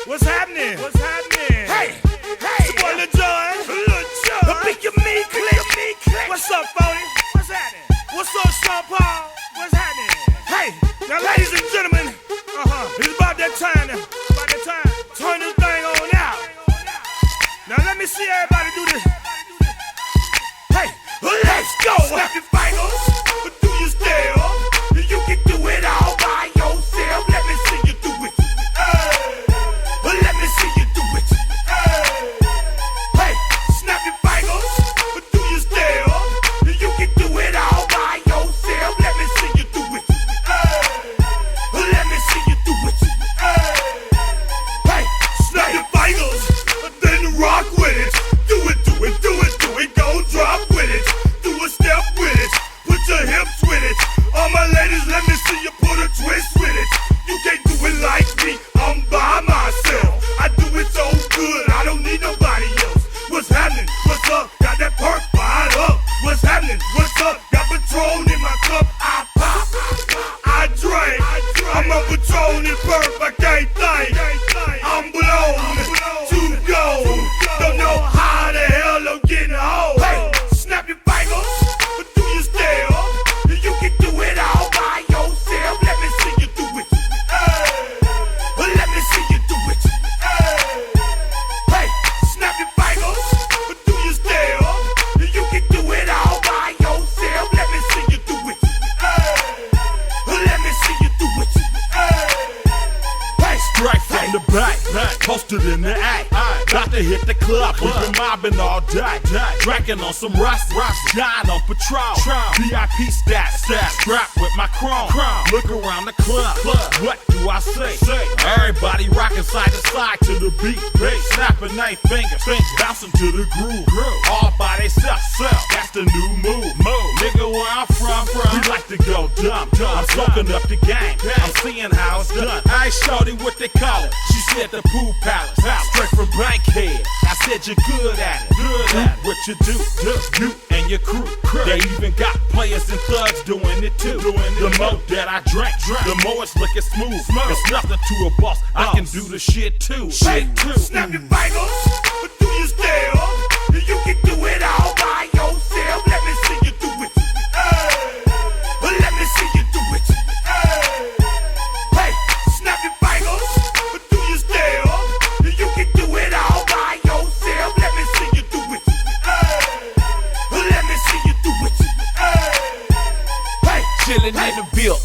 What's happening? What's happening? Hey, hey, it's your boy Lil John. Lil John. The big me click. What's up, Phony? What's happening? What's up, Sean Paul? What's happening? Hey, now ladies and gentlemen, it's about that time now. About that time. Turn this thing on out. Now let me see everybody do this. Hey, let's go. Snap your fingers, but do you still? You can do it all by yourself. Let me see you do it. Let me see you do it. Hey, snap your fingers, but do you still? You can do it all by yourself. Let me see you do it. Let me see you do it. Hey, snap your fingers, then rock with it. Do it, do it, do it, do it. Go drop with it. Do a step with it. Put your hips with it. All my ladies, let me see you put a twist with it. You can't do it like me, I'm by myself. I do it so good, I don't need nobody else. What's happening? What's up? Got that perk fired up. What's happening? What's up? Got Patron in my cup. I pop, I drink. I'm a Patron and perk, I can't think. I'm blown to go. Don't know how the hell I'm getting home. Hey, snap your fingers, but do you still? You can do it all by yourself. Let me see you do it. Let me see you do it. Hey, snap your fingers, but do you still? You can do it all by yourself. Let me see you do it. Let me see you do it. Hey, Straight from the back, posted in the act. Got to hit the club, we've been mobbing all day. Drinking on some rust, dying on Patron. VIP status, strapped with my chrome. Look around the club, what do I say? Everybody rocking side to side to the beat. Snapping their fingers, bouncing to the groove. All by themselves, that's the new move. Nigga, where I'm from, we like to go dumb. I'm smoking up the game, I'm seeing how it's done. I ain't shorty what they call it. She said the pool palace, straight from Bankhead. I said you're good at it. What you do, you and your crew. They even got players and thugs doing it too. The more that I drink, the more it's looking smooth. It's nothing to a boss, I can do the shit too. hey, snap your fingers, but do you still? You can do it all by yourself. Let me see you do it. Let me see you do it. Hey, snap your fingers, but do you still? You can do it all by yourself. Let me see you do it. Let me see you do it. Hey, Chillin' in the bill,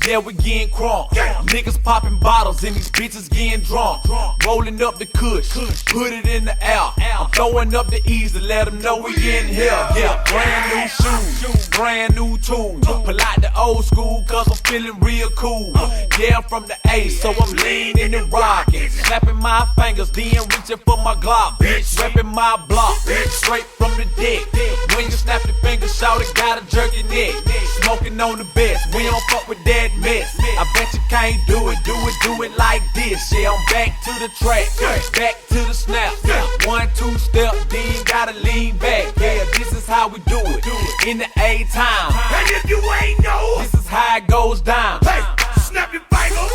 yeah, we getting crunk. Niggas popping bottles and these bitches getting drunk. Rolling up the kush, put it in the air. I'm throwing up the E's to let them know we in here. Yeah, brand new shoes, brand new tools. Pull out the old school cause I'm feeling real cool. Yeah, I'm from the A, so I'm leaning and rocking. Snapping my fingers, then reaching for my Glock. Bitch, repping my block, straight from the deck. When you snap your fingers, shout it, gotta jerk your neck. Smoking on the best, we don't fuck with that mess. I bet you can't do it like this. Yeah, I'm back to the track, back to the snap. 1, 2 step, then gotta lean back. Yeah, this is how we do it in the A time. and if you ain't know, This is how it goes down. hey, snap your fingers,